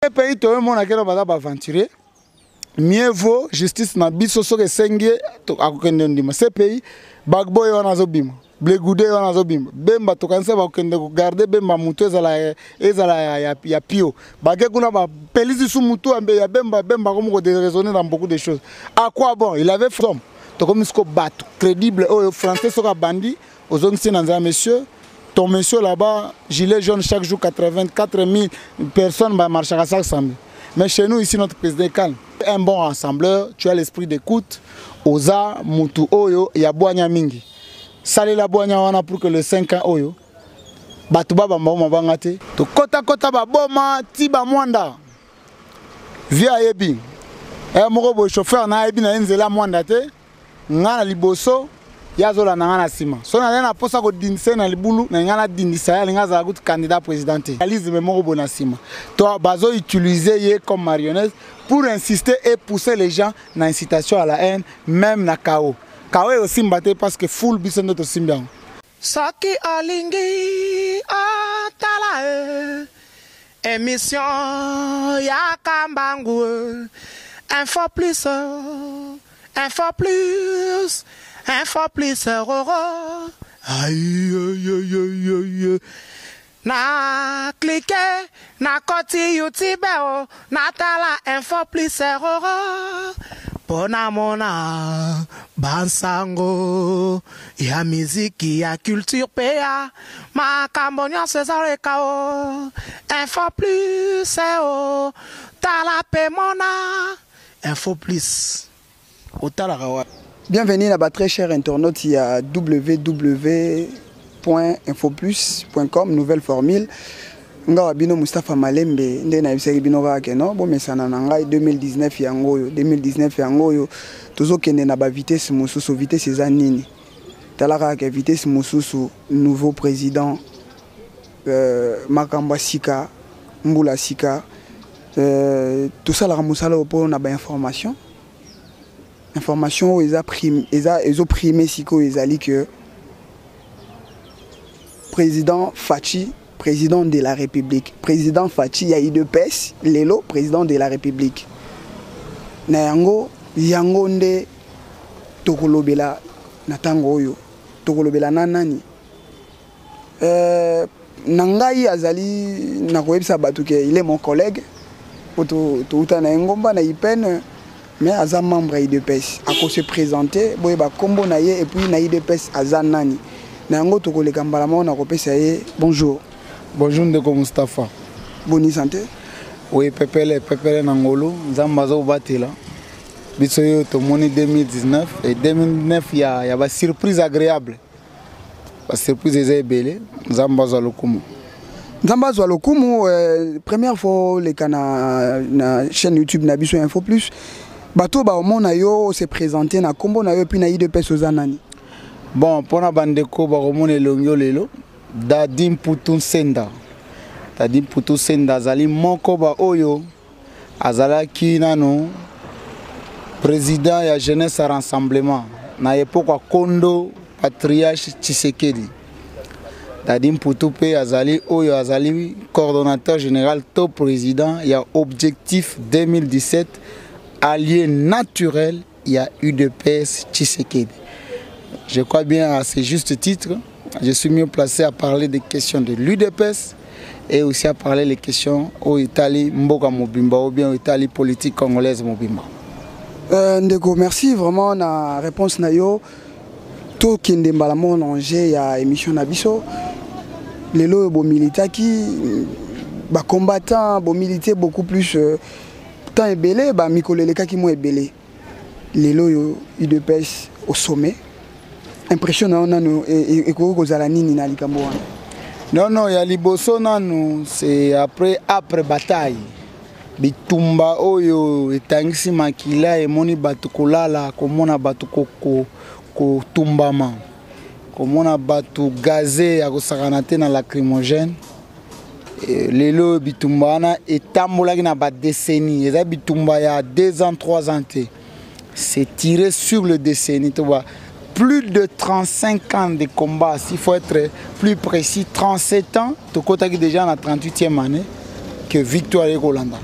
Le pays tout le monde a été aventuré. Mieux vaut justice na biso soke senge akokende ndima. Ce pays bagbo yo na zobima. Blegude yo na zobima. Bemba to kanse ba kokende ko garder bemba mutu ezala ya pio. Bage kuna ba pelisi su mutu ambe ya bemba comme ko déraisonner dans beaucoup de choses. À quoi bon? Il avait from. To comme isko bato crédible au français soka bandi aux onsi nanza monsieur. Ton monsieur là-bas, gilet jaune chaque jour 84 000 personnes marchent à 500 000. Mais chez nous, ici, notre président est calme. Un bon rassembleur, tu as l'esprit d'écoute. Oza, Mutu, Oyo, il y a Boanya Mingi. Salé la Boanya wana pour que le 5 ans Oyo. Batuba Bamba Bangate. To Kota Kota Baboma, Tiba Mwanda. Via Ebi. Et mon chauffeur na Ebi na Nzela Mwanda te. Ngana Liboso. Yazola na sima. So na na posa ko dinse na libulu na ngana dindisa ya linga za gut candidat présidentiel. Réalise memoro bona sima. Toi bazo utiliser ye comme marionnette pour insister et pousser les gens dans incitation à la haine même na KO. KO est aussi mbatté parce que full bisono to simbian. Saki alingi atala émission ya kambangu info plus info plus roro aïe na cliquer na koti YouTube na tala info plus roro pona mona bansango ya muziki ya culture pea makambonya César Kao info plus tala pe mona info plus otala rawa. Bienvenue à très chers internautes, il y a www.infoplus.com, nouvelle formule. Nga bino Mustafa Malembe ndena ibiseki bino kake no bo mesana na ngai 2019 yango tozo kende na ba vitesse mususu vitesse eza nini talaka ke vitesse mususu nouveau président Makamba Sika Mbula Sika tout ça la musala po na ba information ils ont primé siko ezali que président Fachi président de la République président Fachi ya IDPS lelo président de la République na yango nde tokolobela na tango oyo tokolobela nani nangai azali na koyebisa batu ke il est mon collègue to uta na ngomba na ipene. Mais Aza membre IDPS, à se présenter, boyeba combo naie et puis na IDPS Aza nani. Na yango to koleka mbalama na kopesa ye bonjour. Bonjour ndeko Mustafa. Bonne santé. Oui, pepele nangolo, nzamba zo batela. Biso yo to moni 2019 et 2009 il y a ba surprise agréable. Ba surprise ezebele, nzamba zo lokumu. Nzamba zo lokumu première fois les kana na chaîne YouTube na biso Info Plus. Bato ba omona yo se présenter na kombo na yo puis na IDPS ozanani. Bon, pona bandeko ba omona longyo lelo Dadim Putu Senda. Dadim Putu Senda azali moko ba oyo azalaki nano président ya jeunesse à rassemblement na époque Kondo patriarche Tshisekedi. Dadim Putu pe azali oyo azali coordonnateur général to président ya objectif 2017 allié naturel, il y a UDPS Tshisekedi. Je crois bien à ce juste titre, je suis mieux placé à parler des questions de l'UDPS et aussi à parler des questions au Italie Mboka Mobimba ou bien au Italie politique congolaise Mobimba. Ndeko, merci vraiment na réponse na yo. To kende mbala monongé ya émission na biso. Lelo bo militaki ba combattant bo militer beaucoup plus tant ebele ba mikoleleka ki mo ebele lelo yo UDPS au sommet impressionnant nanu et ko kozala nini na likambo wana. Non ya liboso nanu c'est après bataille bitumba oyo etangisi makila emoni batu kolala komona batu ko tumbama komona batu gazé ya kosakana te na lacrymogène. Lelo bitumba wana etambolaki na ba décennie eza bitumba ya 2 ans 3 ans te c'est tiré sur le décennie to ba plus de 35 ans de combat s'il faut être plus précis 37 ans to kotaki déjà na 38e année que victoire ekolanda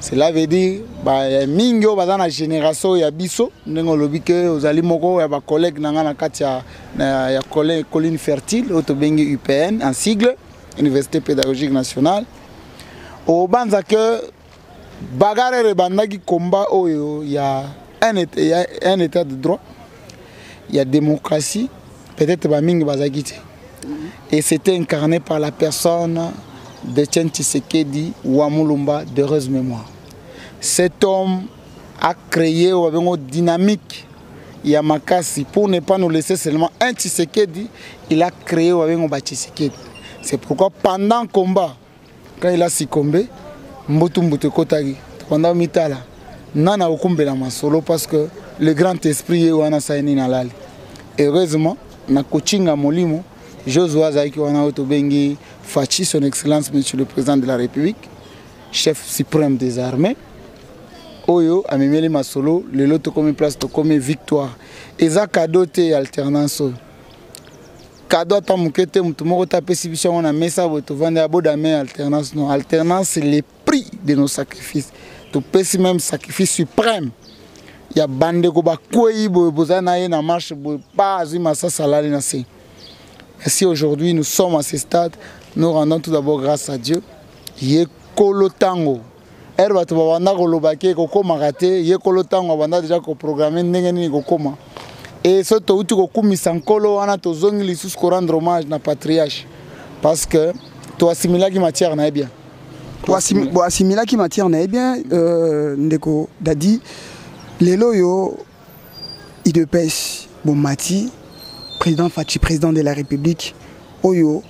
Cela veut dire que mingi o bazana génération ya biso ndenge lobi que ozali moko ya ba collègue nanga na kati ya colline fertile auto bengi UPN en sigle Université pédagogique nationale o banza que bagarre rebandaki combat oyo ya un état de droit, il y a démocratie, peut-être ba mingi bazaki et c'était incarné par la personne de Etienne Tshisekedi Wamulumba d'heureuse mémoire. Cet homme a créé une dynamique Yamakasi pour ne pas nous laisser seulement un Tshisekedi, il a créé un Tshisekedi. C'est pourquoi pendant le combat, quand il a succombé, Mbotu Kotagi, pendant Mitala, Nana Okumbela Masolo parce que le grand esprit est Wana Saini Nalali. Heureusement, na coaching à Molimo, Joshua Zaiki Wana Otobengi Fachi, son excellence, monsieur le président de la République, chef suprême des armées. Oyo amemeli masolo le loto comme place to comme victoire eza cadeau te alternance cadeau ta mukete mutu moko ta pesibisha na mesa boto vanda bodame alternance non alternance c'est le prix de nos sacrifices to pesi même sacrifice suprême ya bande ko ba koyi bozana ye na marche pas azima sa salari na se. Si aujourd'hui nous sommes à ce stade, nous rendons tout d'abord grâce à Dieu. Ye kolotango erba to banda ko lobake ko koma raté ye kolotango banda déjà ko programmer ndenge ni ko koma et ce to uti ko kumisa nkolo wana to zongi lisusu ko rendre hommage na patriarche parce que to assimila ki matière na bien bo assimila ki matière na bien ndeko dadi lelo yo IDPS bon mati président Fachi président de la République oyo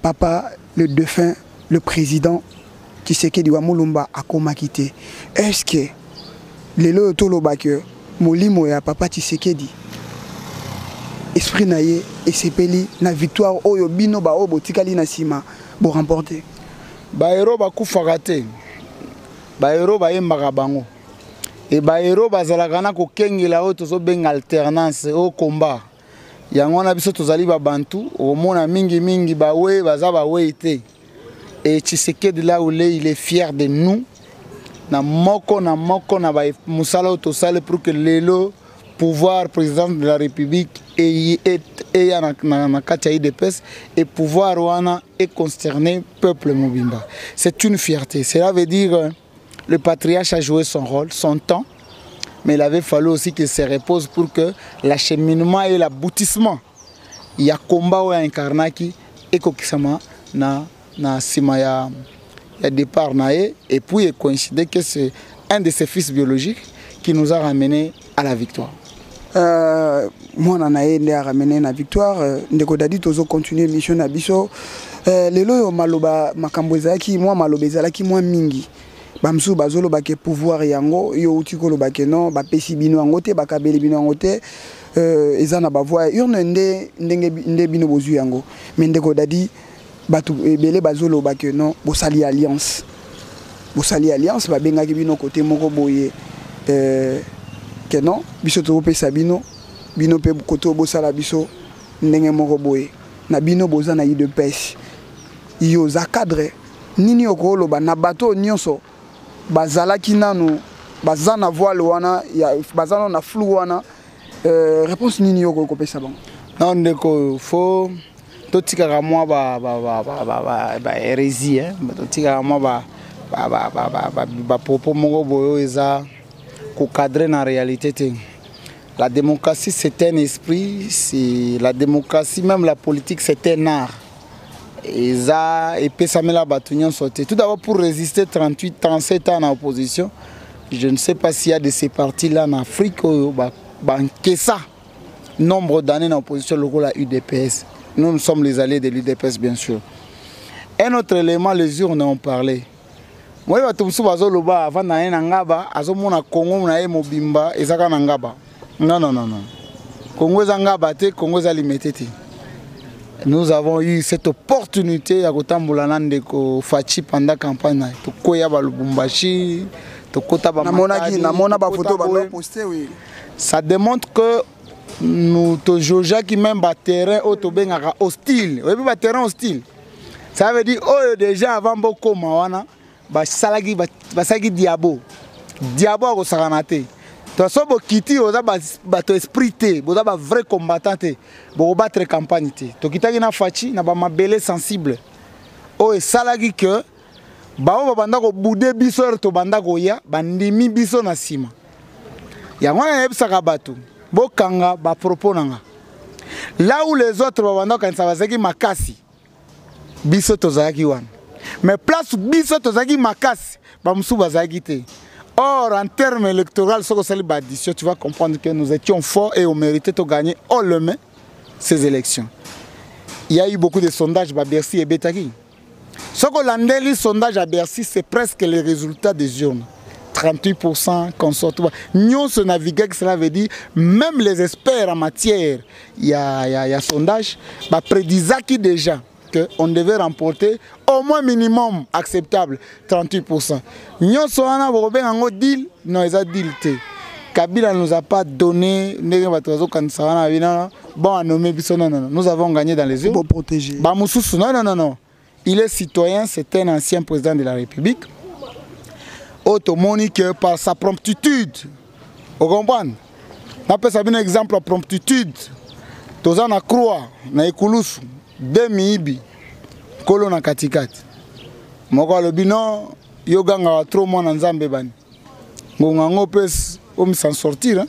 papa le défunt le président Tshisekedi Wamulumba a komakité. Est-ce que les loyaux que Molimo ya papa Tshisekedi esprit naie et sepeli na victoire oyo bino ba obo tikali na sima bo remporter. Ba héros ba kufakate. Ba héros ba yembaka bango. Et ba héros bazalaka na ko kengela o tozo benga alternance au combat. Yango na biso tozali ba bantu o mona mingi ba we baza ba we ite. Et Tshisekedi là où il est fier de nous. Na moko na ba musala autosale pour que le pouvoir président de la République et na katia IDPS et pouvoir wana et consterner peuple mobimba. C'est une fierté. Cela veut dire le patriarche a joué son rôle, son temps, mais il avait fallu aussi qu'il se repose pour que l'acheminement et l'aboutissement il y a combat ou incarnaki et kokisama na sima ya départ nae et puis il coïncide que c'est un de ses fils biologiques qui nous a ramené à la victoire. Moi nae nde a ramené la victoire ndeko dadi tozo continuer mission na biso lelo yo maloba makambo ezalaki moi maloba ezalaki moi mingi bamsu bazolo bake pouvoir yango yo utikolo bake non bapesi bino yango te bakabeli bino yango te ezana ba voix urne nde bino bozu yango mais ndeko dadi batu ebele bazolo bake non bosali alliance ba bengaki bino côté moko boye que non biso to pesa bino pe côté bosala biso ndenge moko boye na bino boza na IDPS yo za cadre nini okolo ba na bato nyonso bazalaki nanu bazana voile wana ya bazana na flou wana réponse nini yoko kopesa bango non ndeko fo totika moi ba hérésie hein totika moi ba propos moko boyo eza ko cadrer na réalité te. La démocratie c'est un esprit, c'est la démocratie même la politique c'est un art. Et ça et pesamela batunyon sauté. Tout d'abord pour résister 37 ans en opposition, je ne sais pas s'il y a de ces partis là en Afrique que ça nombre d'années en opposition local à UDPS. Nous sommes les alliés de l'UDPS bien sûr. Un autre élément, les urnes ont parlé. Moi je suis loba avant d'aller na ngaba azomona Congo na mobimba ezaka na ngaba. Non. Congo zangaba te Congo za limité. Nous avons eu cette opportunité à kotambola ndeko Fachi pendant campagne to koya ba Lubumbashi to kota ba namona ba photo ba poster oui. Ça démontre que nous to joja qui même ba terrain auto bengaka hostile. Oui ba terrain hostile. Ça veut dire oh déjà avant boko mawana basalaki diabo akosakana te. To so bokiti oza bato esprit te, boza ba vrai combattant te, bokobattre campagne te. Tokitaki na faci na bamabele sensible oyo esalaki ke bao babanda kobude biso ere tobanda koya bandimi biso na nsima. Yango wana nayebisaka bato bokanga bapropos nanga. Là où les autres babanda kokanisa bazalaki makasi, biso tozalaki wana. Mais place biso tozalaki makasi, bamusu bazalaki te. Or, en termes électoraux, tu vas comprendre que nous étions forts et on méritait de gagner haut le main ces élections. Il y a eu beaucoup de sondages à Bercy et Betaki. Ce qu'on a les sondages à Bercy, c'est presque les résultats des urnes. 38% qu'on sort. Nous, ce naviguer, cela veut dire, même les experts en matière, il y a sondage, prédisaient déjà qu'on devait remporter au moins minimum acceptable 38%. Nous avons un deal, non, ils ont deal. Kabila ne nous a pas donné, bon, nous avons gagné dans les urnes. Pour protéger. Non. Il est citoyen, c'est un ancien président de la République. Automonique par sa promptitude. Vous comprenez? On peut savoir un exemple de promptitude. Tous en a croix, na ekulusu. Demi-ibi, kolo na katikati. Moko le bino, yoga nga trop mwana nzambe bani. Ngonga ngopes, om s'en sortir.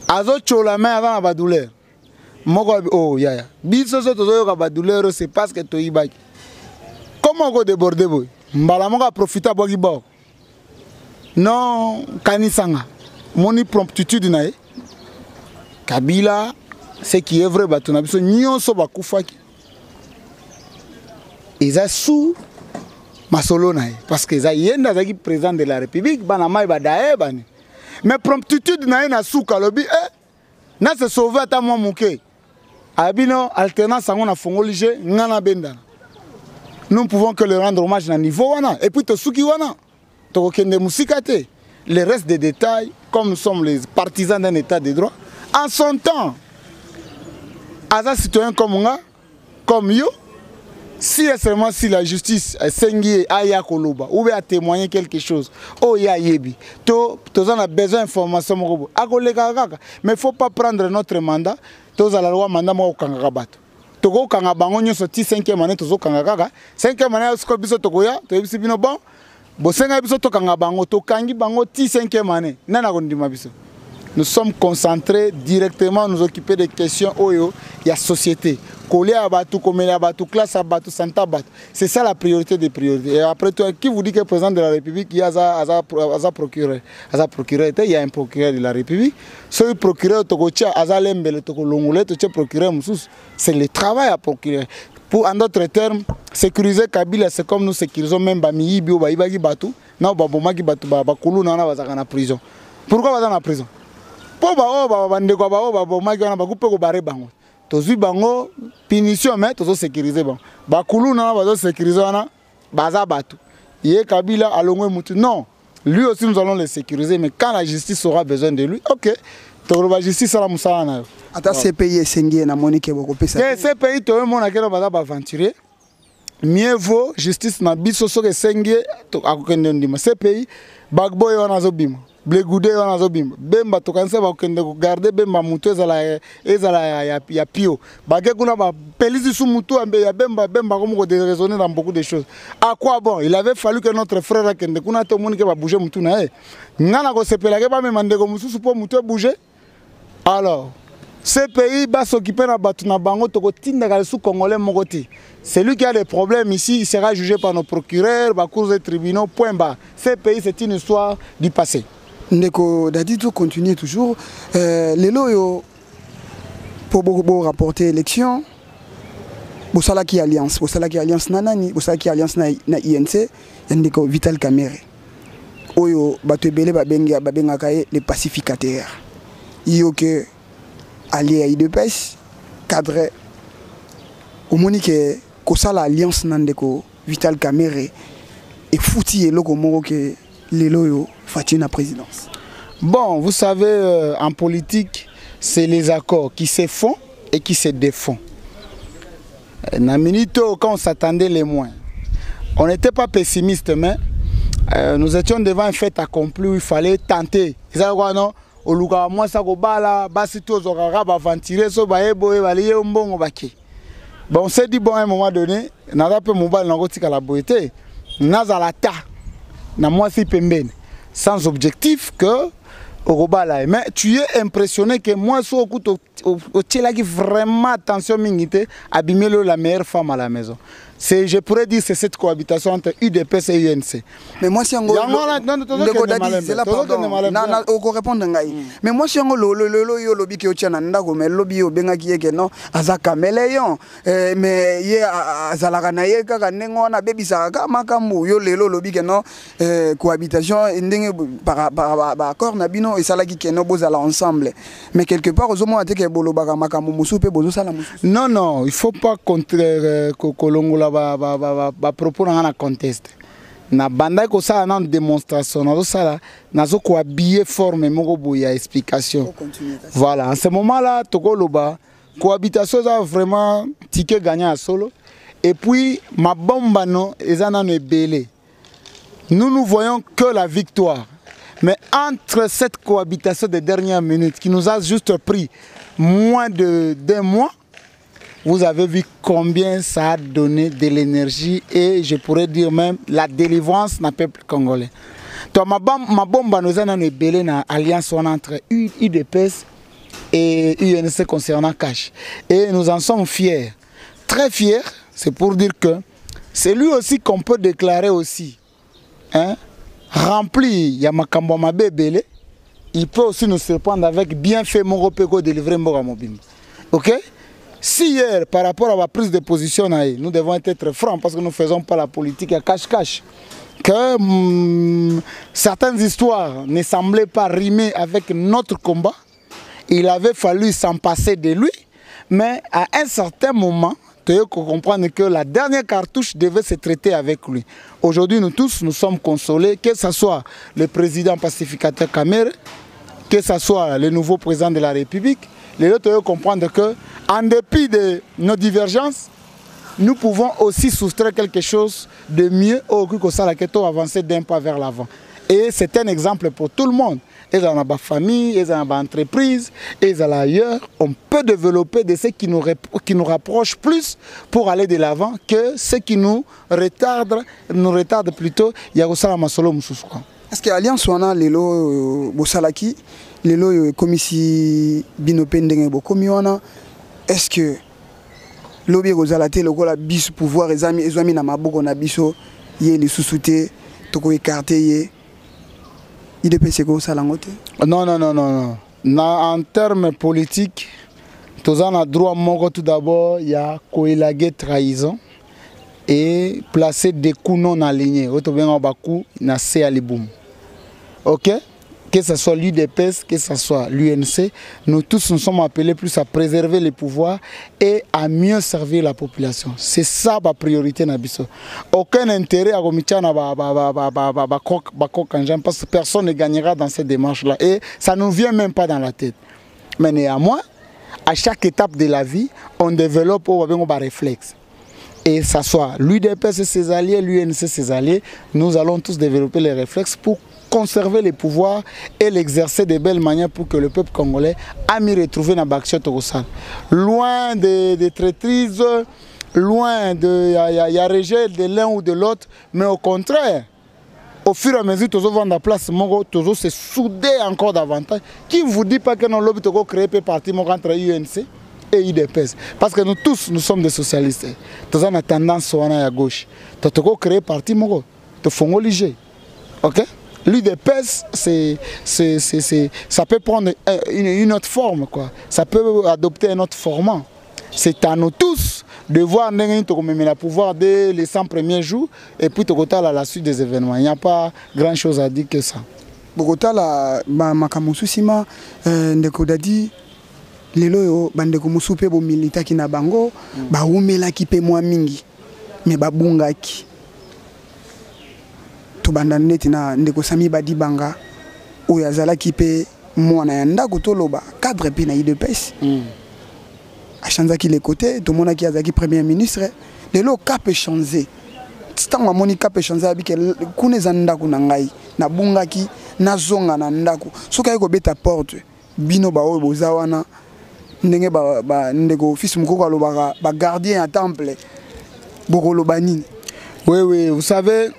Azo chola main avant la douleur. Moko oh ya. Biso so tozo yoga ba douleur, c'est parce que to ibaki. Comment go déborder boy? Mbala moko profiter boki bo. Non, kanisanga. Moni promptitude na e. Kabila, ce qui est vrai, bato na biso nyonso bakufaki. Ils ont sous masolo na parce que ils yenda zaki président de la République bana mai badae bani. Mais promptitude na na sous kalobi na se sauver ata mo muke. Abino alternance ngo na fongolige ngana benda. Nous ne pouvons que le rendre hommage na niveau wana et puis to suki wana. To kende musikate. Le reste des détails comme nous sommes les partisans d'un état de droit en son temps. As citoyen comme moi, comme yo, si seulement si la justice sengi aya koloba ou bien témoigner quelque chose, oh ya yebi, to on a besoin d'informations mokobo. Akolega kaka, mais faut pas prendre notre mandat, to za la loi mandat mo kanga bato. To go kanga bango nyoso ti 5e année to zo kanga kaka, 5e année sko biso to goya, to bisi bino bon. Bo senga biso to kanga bango to kangi bango ti 5e année. Nana kondima biso. Nous sommes concentrés directement à nous occuper des questions oyo ya société. Coller à batou, commer à batou, classe à batou, santé à batou. C'est ça la priorité des priorités. Et après toi, qui vous dit que le président de la République, il y a un procureur. Il y a un procureur de la République. Ce procureur, c'est le travail à procurer. Pour en d'autres termes, sécuriser Kabila, c'est comme nous sécurisons même Bamiyi, Bio, Baïbagi Batou. Non, Babomaki Batou, Bakoulou, Nana, Bazaka en prison. Pourquoi Bazaka en prison? Po ba o bande ko ba o ba maki wana ba couper ko bare bango tozui bango punition mais tozo sécuriser bango ba kulu na ba zo sécuriser wana baza batu ye Kabila alongwe mutu non lui aussi nous allons le sécuriser mais quand la justice aura besoin de lui OK to la justice la musala na ata CPI sengi na monique boko pesa CPI to mona kelo baza ba aventurer mieux vaut justice na biso so ke sengi to akokende ndima CPI bagbo yo na zo bima Blegude wana zobimba bemba tokanisa bakende ko garder bemba mutu ezala ya pio bage kuna ba pelisi sous mutu ambe ya bemba comme ko déraisonner dans beaucoup de choses. À quoi bon? Il avait fallu que notre frère akende kuna to moni ke ba bouger mutu na ngana ko sepela ke ba memande ko mususu po mutu bouger. Alors ce pays va s'occuper na batu na bango to ko tinda ka sous congolais mokoti. Celui qui a des problèmes ici, il sera jugé par nos procureurs, par cours et tribunaux, point bas. Ce pays, c'est une histoire du passé. Ndeko Dadito continue toujours. Les loyaux pour rapporter élection. Bosala qui alliance nanani, bosala qui alliance na INC, ndeko Vital Kamerhe. Oyo batebele babenga kaye les pacificateurs. Iyo que allié à IDPS cadre au monique kosala alliance nandeko Vital Kamerhe et fouti eloko moko que les loyaux font la présidence. Bon, vous savez, en politique, c'est les accords qui se font et qui se défont. Naminito, quand on s'attendait les moins, on n'était pas pessimiste, mais nous étions devant un fait accompli où il fallait tenter. Non, au Luga, moi, ça va aventurer, so bon, on s'est dit, bon, à un moment donné, on a peu mobile dans la beauté, Nazalata, na moi si pemben, sans objectif que mais tu es impressionné que moi, so au qui vraiment attention mingité, abîmer la meilleure femme à la maison. Je pourrais dire c'est cette cohabitation entre UDPS et UNC. Mais moi si on c'est là pardon. On répondre ngai. Mais moi si on le lobby qui otient ndako mais lobby obenga ki yeke non azaka meleyon mais ye azalaka na ye kaka nengo na bebisa ka makambu yo lelo lobby ke non cohabitation ndenge par accord na bino et salaki ke no bozala ensemble. Mais quelque part ozomo ateke bolobaka makambu musu pe bozo sala musu. Non non, il faut pas contraire kolongola ba propos na conteste na banda ko ça na démonstration na ça na zo ko habiller forme moko boya explication voilà en ce moment là tokoloba cohabitation ça vraiment ticket gagnant à solo et puis ma bomba non ezana no ebele nous voyons que la victoire mais entre cette cohabitation des dernières minutes qui nous a juste pris moins d'un mois. Vous avez vu combien ça a donné de l'énergie et je pourrais dire même la délivrance d'un peuple congolais. Donc ma bombe nous a donné une alliance entre UDPS et UNC concernant Cash. Et nous en sommes fiers, très fiers. C'est pour dire que c'est lui aussi qu'on peut déclarer aussi, hein, rempli Yamakambo Mabébélé. Il peut aussi nous surprendre avec bien fait mon repego délivré Moramobim. Ok? Si hier, par rapport à ma prise de position, nous devons être francs parce que nous ne faisons pas la politique à cache-cache. Que certaines histoires ne semblaient pas rimer avec notre combat, il avait fallu s'en passer de lui, mais à un certain moment, tu dois comprendre que la dernière cartouche devait se traiter avec lui. Aujourd'hui, nous tous, nous sommes consolés, que ce soit le président pacificateur Kamere, que ce soit le nouveau président de la République, les autres doivent comprendre que, en dépit de nos divergences, nous pouvons aussi soustraire quelque chose de mieux au que ça la question avancer d'un pas vers l'avant. Et c'est un exemple pour tout le monde. Et dans la famille, et dans l'entreprise, et dans ailleurs, on peut développer de ce qui nous rapproche plus pour aller de l'avant que ce qui nous retarde plutôt. Il y a aussi la masolo mususuka. Est-ce que l'alliance wana lelo bosalaki lelo komisi binopendenge bokomi wana est-ce que lobi kozalate lokola biso pouvoir ezami na maboko na biso ye li susute toko écarter ye IDPS ko salango te? Non non non non non. En termes politiques, tous en a droit moko tout d'abord il y a coélaguer trahison et placer des coups non alignés. Auto bien baku na se aliboum. Ok, que ce soit l'UDPS, que ce soit l'UNC, nous tous nous sommes appelés plus à préserver les pouvoirs et à mieux servir la population. C'est ça ma priorité Nabiso. Aucun intérêt à Gomichana parce que personne ne gagnera dans cette démarche-là. Et ça ne nous vient même pas dans la tête. Mais néanmoins, à chaque étape de la vie, on développe un réflexe. Et que ce soit l'UDPS et ses alliés, l'UNC et ses alliés, nous allons tous développer les réflexes pour conserver les pouvoirs et l'exercer de belles manières pour que le peuple congolais a mis retrouver dans l'action Togosal. Loin des traîtrises, loin de rejet de l'un ou de l'autre, mais au contraire, au fur et à mesure que nous avons la place, nous se souder encore davantage. Qui ne vous dit pas que nos lobbies ont créé un parti entre UNC et IDPS? Parce que nous tous, nous sommes des socialistes. Nous avons tendance à gauche. Nous avons créé un parti, nous avons léger. Ok? L'UDPS, ça peut prendre une autre forme, quoi. Ça peut adopter un autre format. C'est à nous tous de voir le pouvoir dès les 100 premiers jours et puis à la suite des événements. Il n'y a pas grand chose à dire que ça. Bogota la makamusu sima ndeko dadi lelo bandeko musupe bo milita ki na bango ba umela ki pe mwa mingi me babunga ki to bandaneti na ndeko Sami Badibanga oyo azalaki pe mwana ya ndako toloba cadre pe na IDPS a changé les côtés tout monde qui azaki premier ministre lelo cap changer ntango amoni cap échange abike kuna eza ndako na ngai nabungaki nazonga na ndako soki ayi kobeta porte bino baoyo boza wana ndenge ndeko fils mokoko alobaka bagardien ya temple bokoloba nini? Oui, vous savez,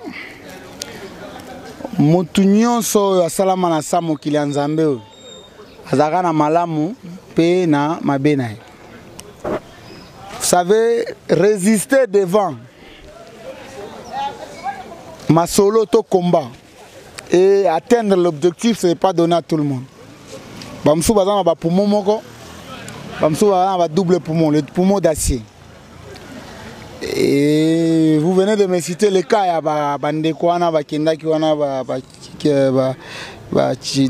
motu nyonso oyo asalama na sa mokili ya Nzambe oyo azalaka na malamu mpe na mabe na ye. Vous savez, résister devant ma solo to combat et atteindre l'objectif, ce n'est pas donné à tout le monde. Bamsou bazana ba poumon moko, bamsou bazana ba double poumon, le poumon d'acier. Et vous venez de me citer le cas ya bandeko wana bakendaki wana ba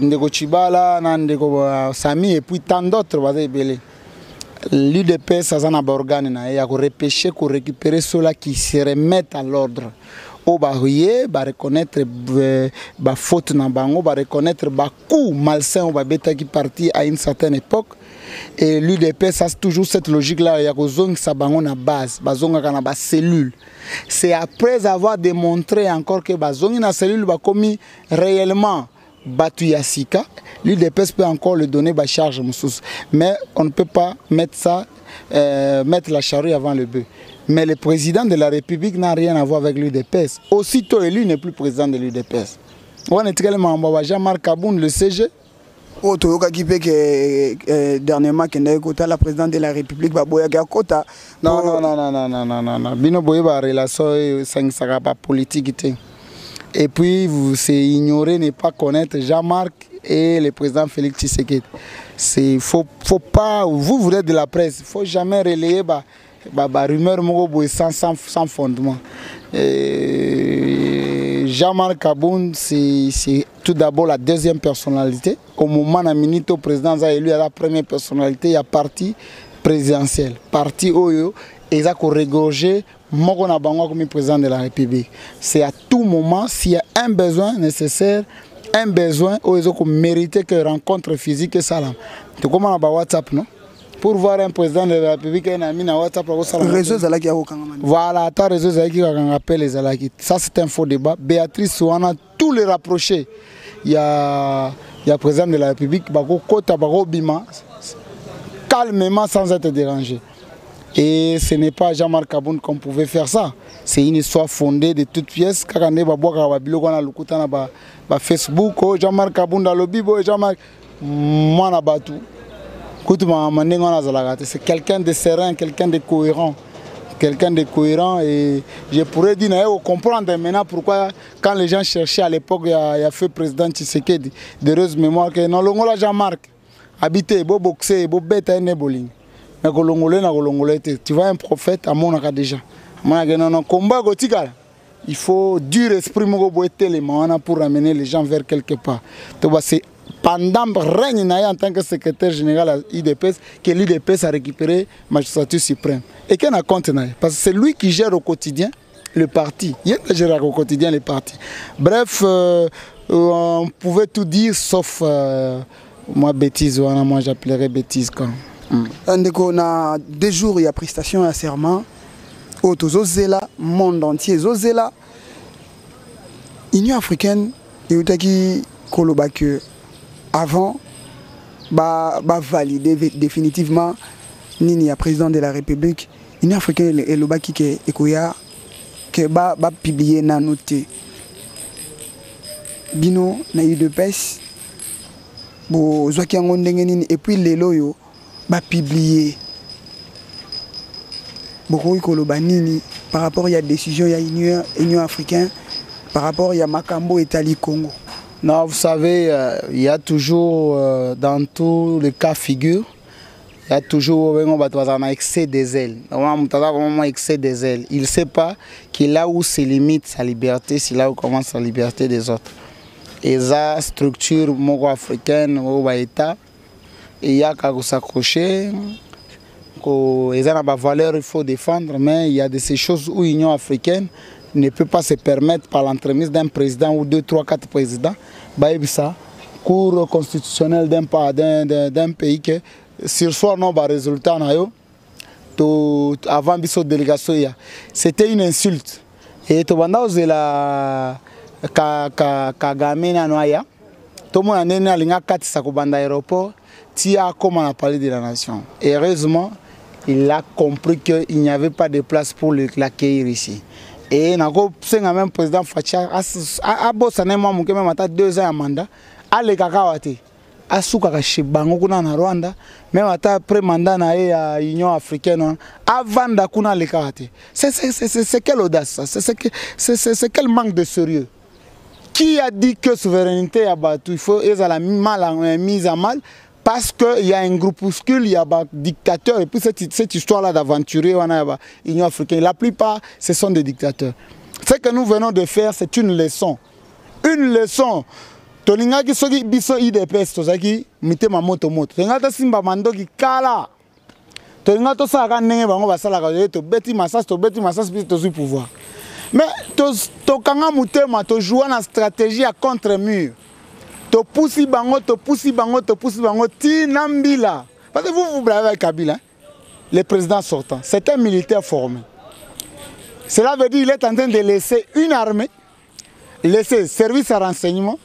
ndeko Chibala na ndeko Sami et puis tant d'autres bazebele. L'UDPS azana ba organe na ya ko repêcher, ko récupérer ceux-là qui se remettent à l'ordre. Au barrier, ba reconnaître ba faute na bango, ba reconnaître ba coup malsain au ba beta qui parti à une certaine époque. Et l'UDPS a toujours cette logique là, il y a que sa bango na base, bazonga kana ba cellule. C'est après avoir démontré encore que bazongi na cellule ba commis réellement batu yasika, l'UDPS peut encore le donner ba charge moussous. Mais on ne peut pas mettre ça, mettre la charrue avant le bœuf. Mais le président de la République n'a rien à voir avec l'UDPS. Aussitôt élu, il n'est plus président de l'UDPS. On est très mal, Jean-Marc Aboun, le CG. Oh, tu as dit que dernièrement, la présidente de la République va boire Kota. Non. Bino boye ba relation ça pas politique. Et puis vous c'est ignorer, ne pas connaître Jean-Marc et le président Félix Tshisekedi. C'est faut pas, vous êtes de la presse, faut jamais relayer rumeur sans fondement. Jean-Marc Aboun, c'est tout d'abord la deuxième personnalité. Au moment où le président a élu la première personnalité, il y a parti présidentiel. Parti Oyo, et ça a regorgé comme président de la République. C'est à tout moment, s'il y a un besoin nécessaire, un besoin, où mérité que rencontre physique et salam. Tu comment on a WhatsApp, non? Pour voir un président de la République, un ami na WhatsApp, voilà, ta réseau Zalaki appelle les Zalaki. Ça c'est un faux débat. Béatrice Ouana, tous les rapprochés. Il y a président de la République, Bako Kota, Bako Bima, calmement sans être dérangé. Et ce n'est pas Jean-Marc Aboun qu'on pouvait faire ça. C'est une histoire fondée de toutes pièces. Quand on a Facebook, Jean-Marc Aboun dans le Bibo, Jean-Marc, moi na batu. C'est quelqu'un de serein, quelqu'un de cohérent. Quelqu'un de cohérent et je pourrais dire, comprendre maintenant pourquoi quand les gens cherchaient à l'époque, il y a fait président Tshisekedi, d'heureuse mémoire, que non, Longola Jean-Marc, habité, beau boxer, beau bête, un bowling. Tu vois un prophète à mon déjà. Combat gotika. Il faut dur esprit pour ramener les gens vers quelque part. C'est pendant le règne en tant que secrétaire général à l'IDPS que l'IDPS a récupéré la magistrature suprême. Et qu'est-ce compte? Parce que c'est lui qui gère au quotidien le parti. Il gère au quotidien le parti. Bref, on pouvait tout dire sauf moi bêtise. Moi j'appellerais bêtise quand. On a 2 jours, il y a prestation à serment. Zozela, monde entier, Zozela. Union africaine, il y a qui kolobake avant, valider définitivement Nini, président de la République. Union africaine et le baki que ba publier na noté. Bino na UDPS. Bo zwaki ngondengeni et puis les loyo ba publier. Beaucoup koloba nini par rapport à la décision ya Union africaine par rapport à Makambo Italie Congo. Non, vous savez, il y a toujours, dans tous les cas figure, il y a toujours un excès des ailes. Un excès des ailes. Il ne sait pas que là où se limite sa liberté, c'est là où commence la liberté des autres. Et ça, structure africaine, au État, il y a qu'à s'accrocher. Il y a des valeurs qu'il faut défendre, mais il y a de ces choses où l'Union africaine ne peut pas se permettre par l'entremise d'un président ou 2, 3, 4 présidents, ça, cour constitutionnelle d'un pays que sur soi non résultat avant biso délégation c'était une insulte Et to banda ozela Kagame na noya. Tout le monde a dit que ça a aéroport, tia comme on a parlé de la nation. Et heureusement, il a compris qu'il n'y avait pas de place pour l'accueillir ici. Et le président Facha a bossé même 2 ans à mandat, à l'Ekakawate, à Soukakashi Bango na Rwanda, même après mandat na l'Union africaine, avant d'Akuna l'Ekawate. C'est quelle audace, c'est quel manque de sérieux. Qui a dit que la souveraineté est abattue? Il faut être mise à mal parce qu'il y a un groupuscule, il y a des dictateurs. Et puis cette histoire-là d'aventurier, l'Union africaine, la plupart, ce sont des dictateurs. Ce que nous venons de faire, c'est une leçon. Une leçon. Tolinga ki soki biso IDPS tozaki mitema moto moto. Tolinga to simba mandoki kala. Tolinga to sala ndenge bango basala ka to beti masas biso to pouvoir. Mais tokanga mutema to jouer na stratégie à contre-mur. To poussi bango ti nambila. Parce que vous bravez avec Kabila, le président sortant. C'est un militaire formé. Cela veut dire qu'il est en train de laisser une armée, laisser service à renseignement,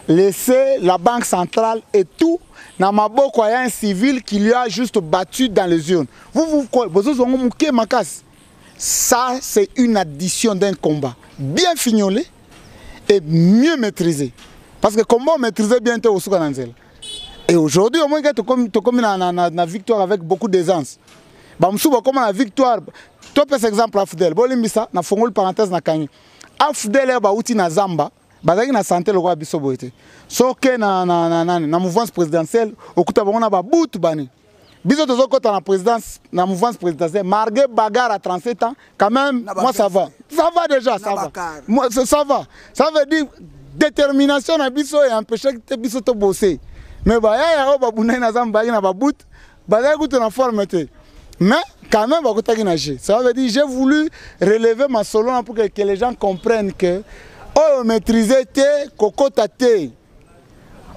laisser la banque centrale et tout. Dans ma boko, il y a un civil qui lui a juste battu dans les urnes. Vous ça, c'est une addition d'un combat bien fignolé et mieux maîtrisé. Parce que comment on maîtrisait bien au Soukananzel. Et aujourd'hui, au moins, tu as comme une victoire avec beaucoup d'aisance. Comme la victoire, tu as par exemple Afdel. Bolimbisa, na fongol parenthèse na kanyi. Afdel est outi na Zamba, bazaki na santé le roi bisoboité. Soke na mouvance présidentielle, okuta bango na ba bout bani. Biso tozo kota na présidence, na mouvance présidentielle, margué bagarre à 37 ans, quand même, moi ça va. Ça va déjà, ça va. Moi, ça va. Ça veut dire détermination na biso et empêcher que biso to bosser. Mais bah ya ba bunay na Zamba na ba bout, bazaki kutu na formeté. Mais quand même, ça veut dire j'ai voulu relever ma solo pour que les gens comprennent que oh maîtriser tes cocotate,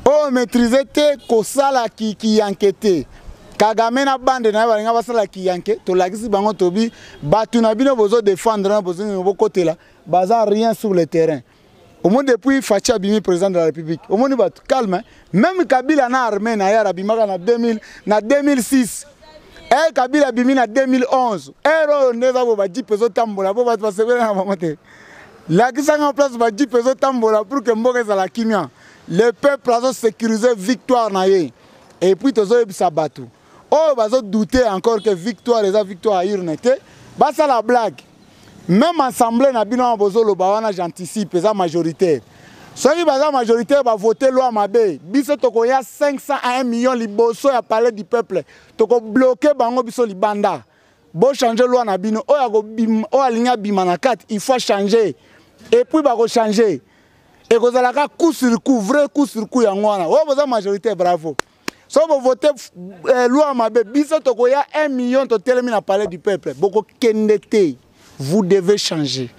oh maîtriser tes kosala qui enquête. Kagame na bande na balinga basala ki enquête. To lagisi bango tobi batu na bino bozo défendre na bozo ngo côté là, baza rien sur le terrain. Au moins depuis Facha Bimi président de la République. Au moins batu calme. Même Kabila na armée na ya bimaka na 2006. Et Kabila Bimi en 2011. Ero neza bo ba 10 pesos tambola bo ba pasebela na mamote. La qui en place ba 10 pesos tambola pour que mboka za la kimia. Le peuple a sécurisé victoire na ye. Et puis tozo ebisa batu. Oh bazo douter encore que victoire les victoire à Irnete. Ba ça la blague. Même assemblée na bino bozo lo ba wana j'anticipe ça majoritaire. Soki baza majoritaire va voter loi Mabe. Biso toko ya 500 à 1 million liboso ya palais du peuple. Toko bloquer bango biso libanda. Bo changer loi na bino. O ya go bim, o alinga bima na 4, il faut changer. Et puis ba go changer. Et ko zalaka coup sur coup, vrai coup sur coup ya ngwana. O baza majoritaire bravo. So vous votez loi Mabe. Biso toko ya 1 million to telemi na palais du peuple. Boko kendete. Vous devez changer.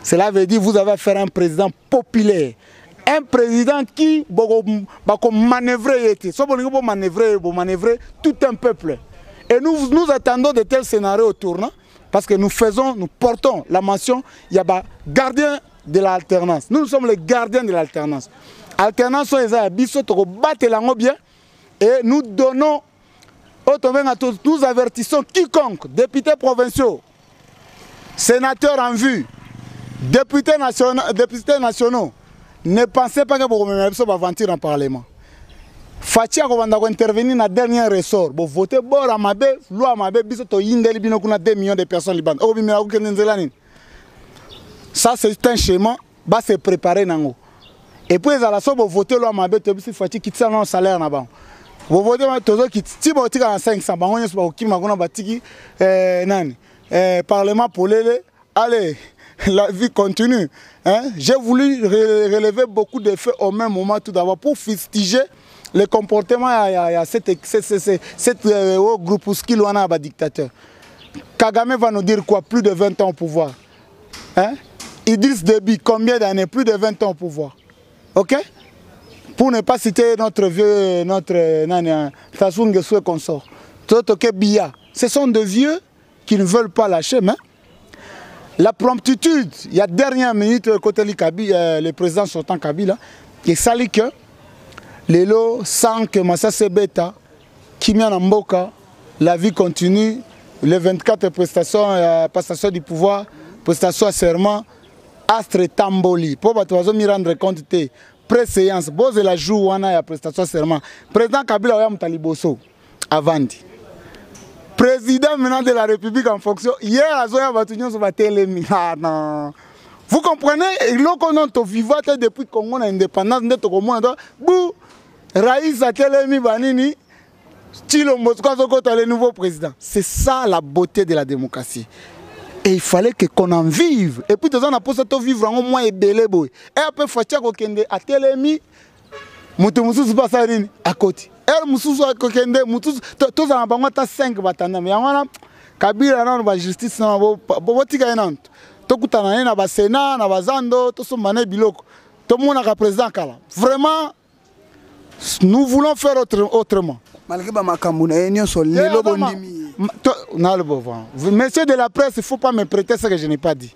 Cela veut dire que vous avez affaire à un président populaire. Un président qui va manœuvrer, manœuvrer tout un peuple. Et nous attendons de tels scénarios au tournant parce que nous portons la mention, il y a gardien de l'alternance. Nous sommes les gardiens de l'alternance. Alternance, bien et nous donnons, nous avertissons quiconque, députés provinciaux, sénateurs en vue, députés nationaux, ne pensez pas que vous va aventure en parlement. Fatia va intervenir dans le dernier ressort. Vous votez pour la Mabe, loi Mabe, biso yindeli bino kuna 2 millions de personnes libanaises. Oh bimela ku kenzelani. Ça c'est un schéma, va se préparer nango. Et puis à la so vous votez loi Mabe to biso Fatia qui tient un salaire na ba. Vous votez tozo qui ti bo tika 500 bango nyeso ba okima kuna batiki nani. Parlement pour les allez. La vie continue. Hein? J'ai voulu relever beaucoup de faits au même moment tout d'abord pour fustiger le comportement de cette groupuscule ou un dictateur. Kagame va nous dire quoi? Plus de 20 ans au pouvoir. Hein? Idriss Déby, combien d'années? Plus de 20 ans au pouvoir. Ok? Pour ne pas citer notre vieux, Sassou Nguesso et consort. Ce sont des vieux qui ne veulent pas lâcher, mais La promptitude, il y a dernière minute, côté le président sortant Kabila, qui sali que les lots sans que Massa Sebeta, Kimia Namboka, la vie continue, les 24 prestations, passation du pouvoir, prestations à serment, Astre Tamboli. Pour me rendre compte, pré-séance, bose la joue, on a prestation à serment. Président Kabila, on a Taliboso, avant. Président maintenant de la République en fonction, hier, à Zoya Batunion, sur la télé. Ah non. Vous comprenez, l'on a vivant depuis qu'on a indépendance, bou, Raïs a télé, Banini, Chilo Moscou, le nouveau président. C'est ça la beauté de la démocratie. Et il fallait qu'on en vive. Et puis, on a posé à vivre en moins et belé. Et après, il faut que à télé, Moutoumoussou Bassarine à côté. Elle Moussou à Kokende, Moussou, tous en bango ta 5 batana. Mais on Kabila na ba justice na botika enant. Tokutana na ba Sénat, na ba Zando, tous sont mané biloko. Tout le monde a président Kala. Vraiment, nous voulons faire autrement. Malgré Makambu na union sur les lobondimi. Monsieur de la presse, il ne faut pas me prêter ce que je n'ai pas dit.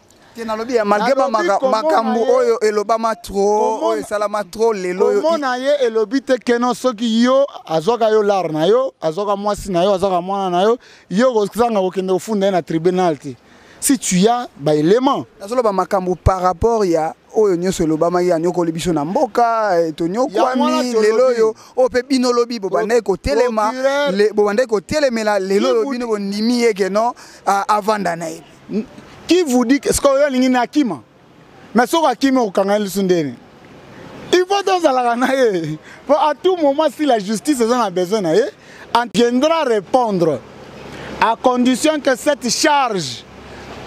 Malgré Makambu oyo elobama trop, oyo salama trop lelo. Comment naye elobite keno soki yo azoka yo lar na yo, azoka mwasi na yo, azoka mwana na yo, yo kozanga kokende ofunda na tribunal ti. Si tu as ba élément. Nazolo ba Makambu par rapport ya oyo nyonso elobama ya nyoko lebiso na mboka to nyokwami lelo yo o pe bino lobi bo bande ko telema le bo bande ko telemela lelo yo bino bondimi yeke no avanda na ye. Qui vous dit que ce qu'on a dit Akima, mais ce qu'on a dit au Kangal Sundene, il faut dans la ganaille. À tout moment, si la justice en a besoin, on viendra répondre à condition que cette charge,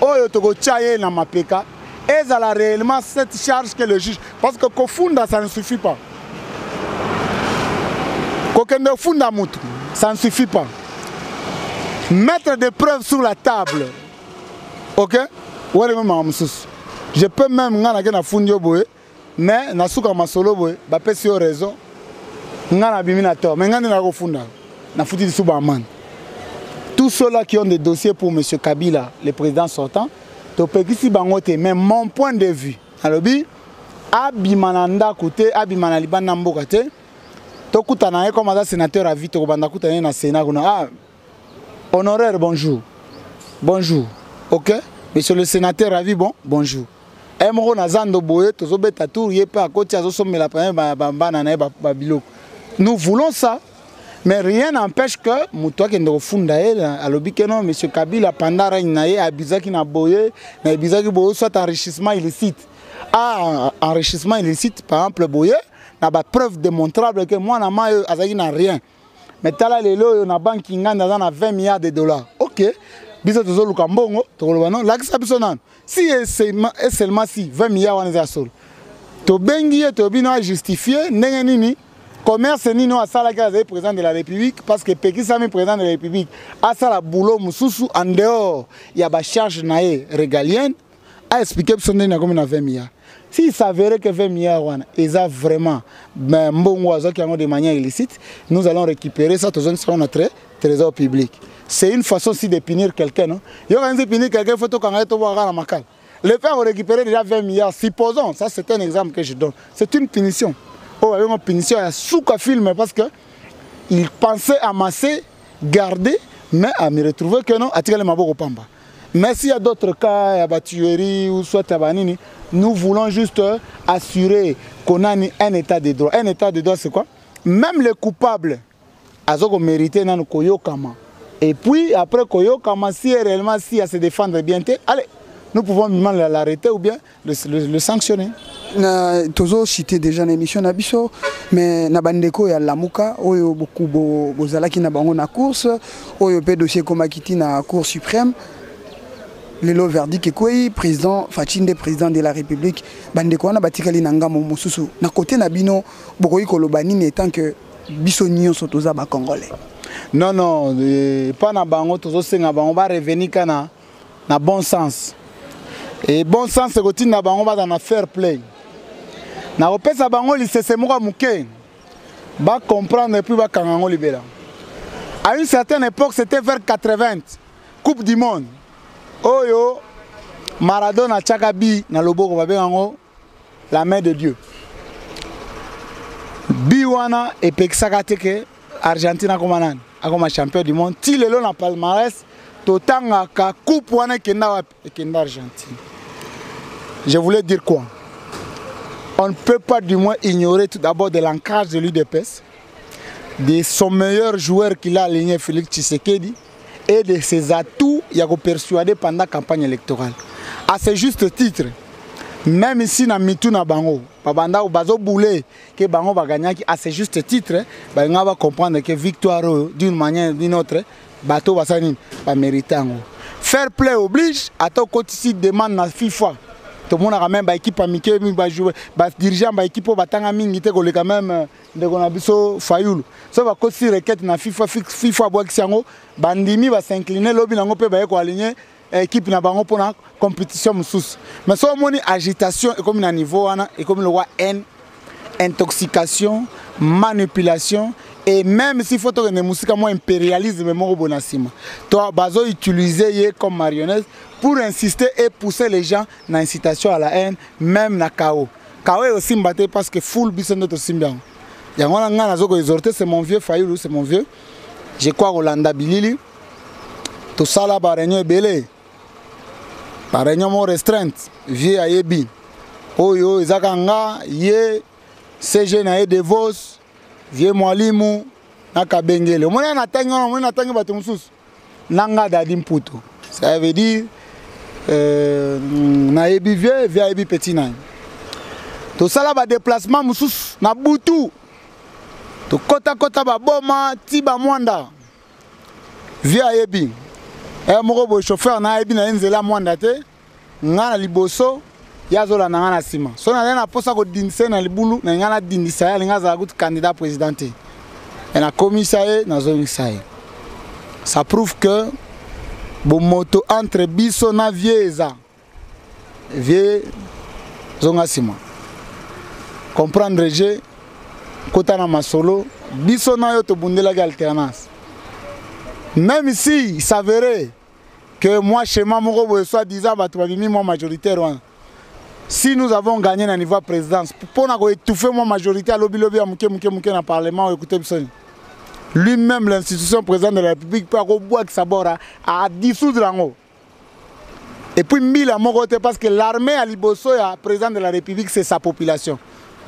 Oyo Togo Tchaye na Mapeka, est réellement cette charge que le juge. Parce que Kofunda, ça ne suffit pas. Kokende Funda Moutou, ça ne suffit pas. Mettre des preuves sur la table. Ok? Je peux même na fundio boy, mais na suka masolo boy, ba pesi yo raison. Ngana bimina to, mais ngana na funda. Na futi di subaman. Tous ceux-là qui ont des dossiers pour M. Kabila, le président sortant, to pekisi bangote, mais mon point de vue, alobi abimananda kote, abimana libana mboka te. To kutana ye comme sénateur à vie to banda kutana na Sénat kuna. Ah, honoraire bonjour. Bonjour. Ok? Monsieur le sénateur Ravi, bon, bonjour. Emro Nazando Boye, Tozobeta Tour, Yepa, Koti, Azosome la nous voulons ça, mais rien n'empêche que Moutoua qui est au fond à l'obikeno, monsieur Kabila, pendant Rainaye, Abizaki na Boye, na Abizaki Boye, soit enrichissement illicite. Ah, enrichissement illicite, par exemple, Boye, n'a pas preuve démontrable que moi, Azaki n'a rien. Mais tala lelo, na banque qui gagne dans 20 milliards de dollars. Ok. Bisa tozo lukambongo tokoloba la kisabisonan si et seulement si 20 milliards wana za sol to bengi to bino a justifier ndenge nini commerce nino asala ka za président de la République parce que Pekisa mi président de la République asala boulot mususu en dehors ya ba charge nae régalienne a expliquer son na comme na 20 milliards. S'il s'avérait que 20 milliards wana eza vraiment mbongo azoki yango de manière illicite, nous allons récupérer ça dans notre trésor public. C'est une façon aussi de punir quelqu'un, non? Il y a de punir quelqu'un, il faut tout voir à la macal. Le fait de récupérer déjà 20 milliards, supposons, ça c'est un exemple que je donne, c'est une punition. Oh, une punition à souka film parce que il pensait amasser, garder, mais à me retrouver que non, à tirer les maboko pamba. Mais s'il y a d'autres cas, il y a la tuerie ou soit banini, nous voulons juste assurer qu'on a un état de droit. Un état de droit, c'est quoi? Même les coupables, ils ont mérité dans le koyokama. Et puis, après koyokama, si réellement si à se défendre bien, allez, nous pouvons l'arrêter ou bien le sanctionner. Tozo cité déjà l'émission Nabiso, mais Nabandeko ya Lamuka, oyo beaucoup bozalaki na bango na course, oyo pe dossier komakiti na Cour suprême. Le verdict est quoi? Président Fachinde, président de la République, bandeko wana batikali na ngamo mosusu. Na côté na bino bokoyi kolobani n'étant que biso nyon sotoza ba congolais. Non non, pas na bango tozo senga bango ba revenir kana na bon sens. Et bon sens c'est que na bango ba dans fair play. Na opesa bango lisese moko muke. Ba comprendre et puis ba kangango libéra. À une certaine époque, c'était vers 80, Coupe du monde. Oyo, Maradona Tchakabi na loboko babengango la main de Dieu. Biwana et pekisaka teke Argentine comme champion du monde. Ti lelo na palmarès totanga ka coupe wana kenda Argentine. Je voulais dire quoi? On ne peut pas du moins ignorer tout d'abord de l'ancrage de l'UDPS, de son meilleur joueur qu'il a aligné, Félix Tshisekedi, et de ses atouts qu'il a persuadé pendant la campagne électorale. À ce juste titre, même ici na mitu na bango, babanda ou bazo boulé que bango va gagner, à ce juste titre, on va comprendre que victoire d'une manière ou d'une autre, bateau va s'en mériter. Fair play oblige, à ton côté ici demande na FIFA. Tout le monde a même équipe amicale, dirigeant équipe batanga mingi te ko quand même de konabiso Fayoulou. Ça va aussi requête na FIFA bois kisango bandimi va s'incliner lobby nango pe ba ko aligner équipe na bango pour la compétition mususu. Mais so moni agitation et comme na niveau wana et comme le roi haine, intoxication, manipulation et même si faut que ne musika mo impérialisme mo bonasima. Toi bazo utiliser comme marionnette pour insister et pousser les gens dans l'incitation à la haine, même na KO. KO est aussi mbatté parce que full bison notre simbian. C'est mon vieux Fayoulou, c'est mon vieux. Je crois Rolanda Bilili. Tout ça là, par réunion belé. Par réunion restreinte. Vieux Ayebi. Oyo, Izakanga, Ye, CG na Devos, Vieux Mwalimu, Naka Bengele. On a attendu Batumsus. Nanga Dadim Puto. Ça veut dire. Na yebi vieux via yebi petit na to sala ba déplacement mususu na butu to kota ba boma tiba mwanda via yebi moko bo chauffeur na yebi na nzela mwanda te ngana liboso yazola na ngana sima so na posa ko dinse na libulu na ngana dindisa ya ngaza gut candidat présidenté et na commissaire na zone sae. Ça prouve que moto entre biso na vieza vie zonga sima comprendre je kota na masolo biso na yo to bundela alternance même si il s'avérait que moi chez moi moko soit disant batu babimi moi majoritaire si nous avons gagné na niveau présidence pour na ko étouffer moi majorité lobby ya muke na parlement écoutez biso lui-même, l'institution présidente de la République, peut avoir à dissoudre l'ango. Et puis, mille à mon côté, parce que l'armée à Liboso, le président de la République, c'est sa population.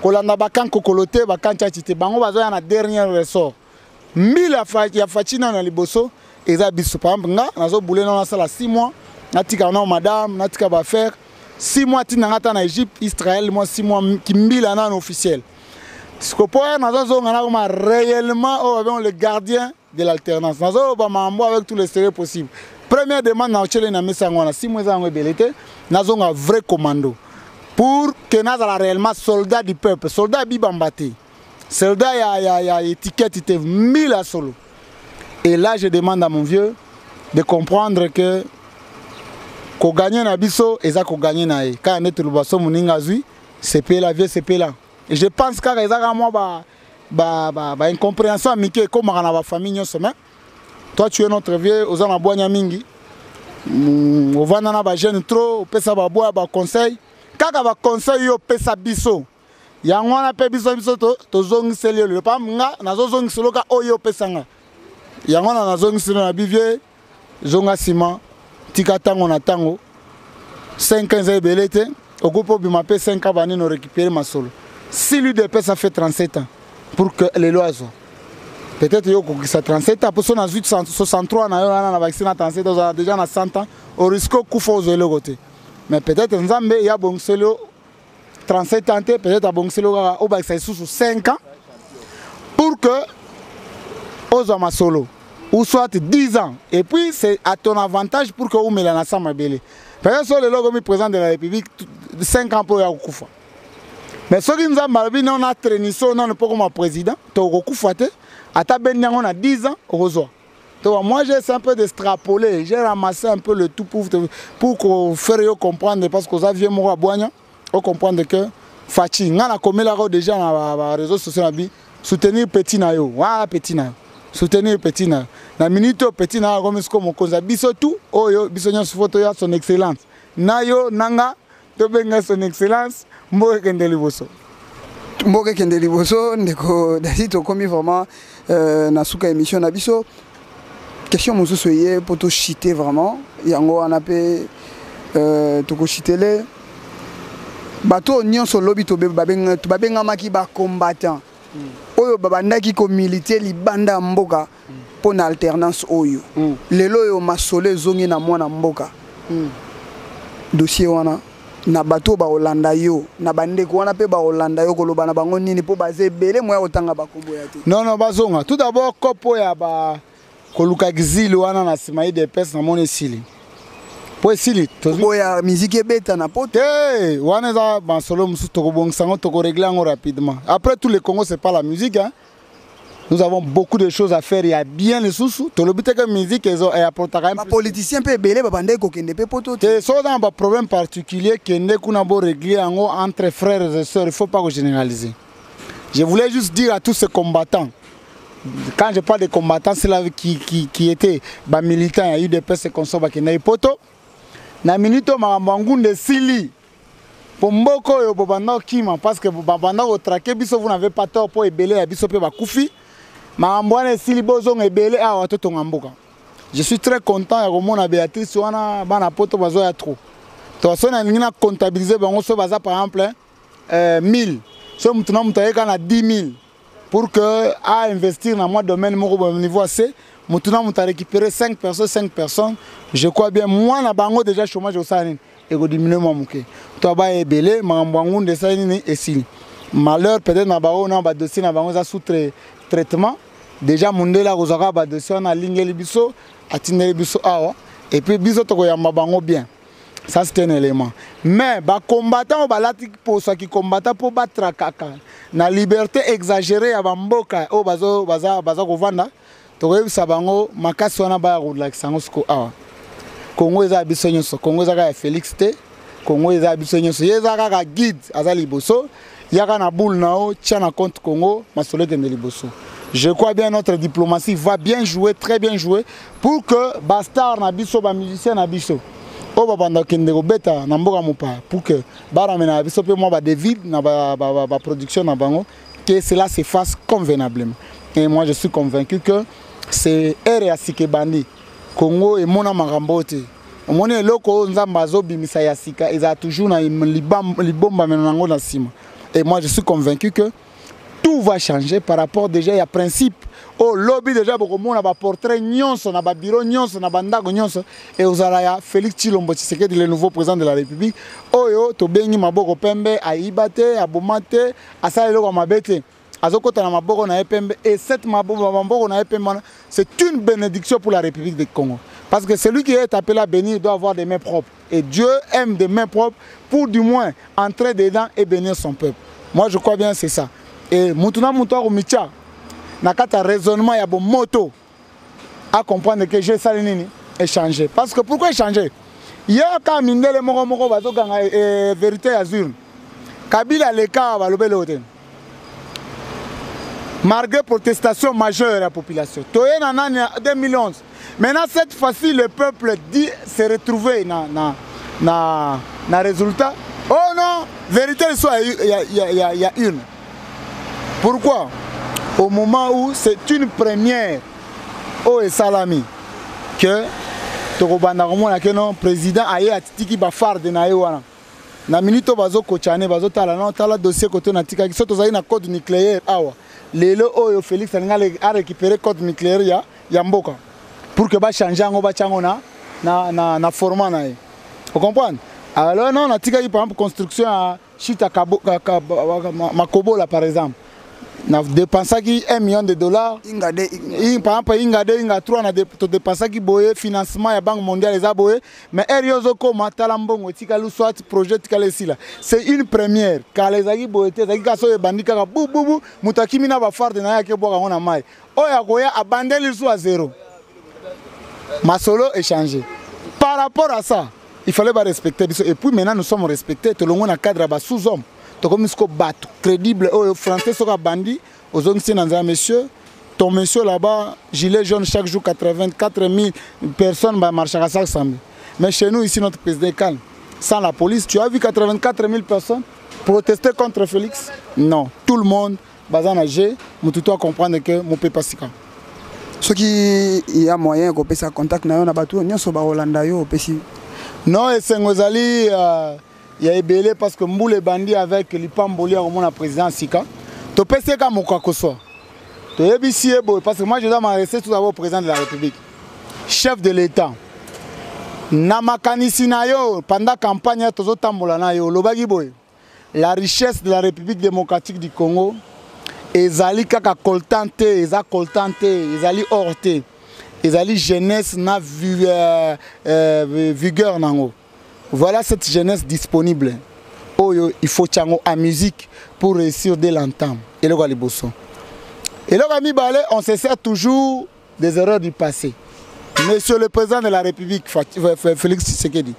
Kolanda bakan kokolote, bakan tchachite, bango bazo ya na dernier ressort. Mille à Fachina na Liboso, et ça biso. Par exemple, nazo boulé dans la salle 6 mois, natika na madame, natika ba faire 6 mois tina ngata na Égypte, Israël, moi 6 mois qui mille à officiel. Ce que pour nous réellement le gardien de l'alternance. Nous avons avec tous les sérieux possibles. Première demande, nous avons 6 mois nous avons un vrai commando. Pour que nous soyons réellement soldats du peuple, soldats bibambati. Soldats, il y a étiquette, il y a 1000 à solo. Et là, je demande à mon vieux de comprendre que qu'on gagne na biso et ça qu'on gagne na e. Quand on est le basso moningazui, c'est la vie, c'est là. Et je pense que les gens ont incompréhension amicale comme dans la famille. Toi, tu es notre vieux, aux gens bois mingi. Au vana ba jeune trop, pesa ba bois ba conseil. Kaka ba conseil yo pesa biso. Yangwana pe biso to zongi selio le pa nga na zongi selo ka oyo pesa nga. Yangwana na zongi selo na bivie zonga sima tika tango na tango 5 ans belete ogopo bima pe 5 ans bani no récupérer ma solo. Si l'UDP ça fait 37 ans pour que les lois soient. Peut-être que ça 37 ans, pour ça, 63 ans, on a vacciné à 37 ans, on a déjà 100 ans, on risque de couper aux autres côtés. Mais peut-être qu'il y a bon 37 ans, peut-être à bon 5 ans, pour que aux hommes solo, ou soit 10 ans. Et puis c'est à ton avantage pour que vous mettez la ensemble à belé. Peut-être que le logo président de la République, 5 ans pour y avoir couper. Mais ce qui nous a marqué, on a traîné, on n'a pas comme président, on a 10 ans, donc moi j'ai un peu d'extrapoler, j'ai ramassé un peu le tout pour faire comprendre, parce que vous aviez mon boignon, pour comprendre que Fachi, on a commis la déjà dans les réseaux sociaux, soutenir petit nayo, voilà petit nayo, soutenir petit nayo, la minute petit nayo comme ce qu'on a biso tout, oh yo biso nyon photo ya son excellence, nayo nanga to benga son excellence Mboke Kende Liboso. Mboke Kende Liboso ndeko dasi to komi vraiment na suka émission na biso. Question mosusu ye pour to chiter vraiment yango on appelle to ko chitele bato nyonso lobi to babenga maki ba combattant oyo babandaki ko militer libanda mboka pour na alternance oyo lelo yo masole zongi na mwana mboka dossier wana na bato ba Holanda yo na bandeko wana pe ba Holanda yo koloba na bango nini po baze belé moya otanga bakombo ya te. Non bazonga tout d'abord kopo ya ba koluka exil wana na simayi de pes na mone sili po sili to ya musique ebeta na pote wana za ba solo musu to ko bongsango to ko régler en rapidement. Après tout le Congo c'est pas la musique hein. Nous avons beaucoup de choses à faire, il y a bien les sous-sous. Tout le but est que la musique est apportée. Les politiciens peuvent belé, babande ko kende pe poto. C'est ça dans un problème particulier kende kuna bo régler entre frères et sœurs, il faut pas généraliser. Je voulais juste dire à tous ces combattants. Quand je parle de combattants, c'est là qui étaient militants, il y a eu des personnes qui sont kende poto. Na minute marambangunde sili. Pour mboko yo bobanda kima parce que babanda au traquer biso vous n'avez pas tort pour ebele ya biso pe ba kufi. Je suis très content de Béatrice wana bana poto bazo ya trop. To so na ngina comptabiliser bango so baza par exemple 1000. So mutuna mutayeka na 10000 pour que à investir dans moi domaine au niveau assez mutuna muta récupérer 5 personnes. Je crois bien moi na bango déjà chômage au salin et go diminuer moi muke. To ba ebele mangwangu de salin et si. Malheur peut-être na bango na ba dossier na bango za sous traitement. Déjà mundela kozaka ba dossier na lingeli biso atineli biso awa et puis biso to koyamba bango bien. Ça c'est un élément. Mais ba combattant ba lati pour ceux qui combattent pour battre kaka na liberté exagérée ya bamboka o baza kovanda to koyebisa bango makasi wana ba relax sango siko awa. Congo eza biso nyonso, Congo eza ka Félix te, Congo eza biso nyonso, yeza ka guide azali boso. Yaka na boule nao, tia na compte Congo, Masole Kende Liboso. Je crois bien notre diplomatie va bien jouer, très bien jouer, pour que Bastard na biso, ba musicien na biso, o babanda kende beta na mboka mopa, pour que baramena na biso pe moi ba David na ba production na bango, que cela se fasse convenablement. Et moi je suis convaincu que c'est ere asike bandi Congo et mona marambote. Omoni eloko nzamba zo bimisa ya sika, eza toujours na libomba menango na sima. Et moi je suis convaincu que tout va changer par rapport déjà à principe. Au lobby déjà beaucoup de monde a portrait nyonso na ba bureau nyonso na bandako nyonso et ozalaya Félix Tshilombo Tshisekedi le nouveau président de la République. Oyo to bengi maboko pembe aibate abomate asala loko mabete azokota na maboko na pembe et cette maboko na pembe c'est une bénédiction pour la République du Congo. Parce que celui qui est appelé à bénir doit avoir des mains propres. Et Dieu aime des mains propres pour du moins entrer dedans et bénir son peuple. Moi je crois bien c'est ça. Et Moutuna Moutoua Micha, n'a qu'à raisonnement, il y a bon moto à comprendre que j'ai ça échanger. Parce que pourquoi échanger? Il y a quand même des moro vérité azur. Kabila le cas va le l'hôtel. Malgré protestation majeure de la population. Toye en 2011. Maintenant cette fois-ci le peuple dit se retrouver na résultat. Oh non, vérité soit il y a une. Pourquoi? Au moment où c'est une première au Salami que le président a été farde na wana na minute bazo kochane bazo tala non tala dossier côté na tika kiso tozali na code nucléaire awa lelo oyo Félix a récupéré code nucléaire ya mboka pour que ba changer ngo ba chango na format na ye. Vous comprenez? Alors non na tika par exemple construction à Chita Makobola par exemple. Na dépensé 1 million de dollars. Par exemple, Inga 3 na dépensé qui boye financement ya Banque mondiale les aboye mais eriozo ko matalambongo tikalu soit projet tikalesi là. C'est une première car les agi boye te agi kaso e bandika ka bubu mutakimi na ba farde na yake boka ngona mai. Oya koya abandeli sous à zéro. Masolo échangé. Par rapport à ça, il fallait pas respecter et puis maintenant nous sommes respectés tout le monde a cadre ba sous-homme. Comme ce bateau crédible aux français sont bandits aux hommes monsieur ton monsieur là-bas gilet jaune chaque jour 84 000 personnes marchent à ça mais chez nous ici notre président est calme sans la police. Tu as vu 84 000 personnes protester contre Félix? Non. Tout le monde, bazan âgé, mais tu dois comprendre que mon père pas si quand. Ce qui y a moyen qu'on puisse contact na yo na bateau, n'y a pas Rolanda yo pesi. Non, et c'est ngozali il y a ébélé parce que Mboule bandi avec l'Ipamboli au mon président Sika. Tu peux c'est comme quoi que soit. Tu es ici parce que moi je dois m'adresser tout d'abord au président de la République, chef de l'État. Namakanisi na yo pendant campagne tozo tambola na yo lobaki boy. La richesse de la République démocratique du Congo ezali kaka coltante, eza coltante, ezali orte. Ezali jeunesse na vigueur nango. Voilà cette jeunesse disponible. Oyo il faut tchango à musique pour réussir dès l'entame. Et le Galiboso. Et le Gami Balé, on se sert toujours des erreurs du passé. Monsieur le président de la République, Félix Tshisekedi.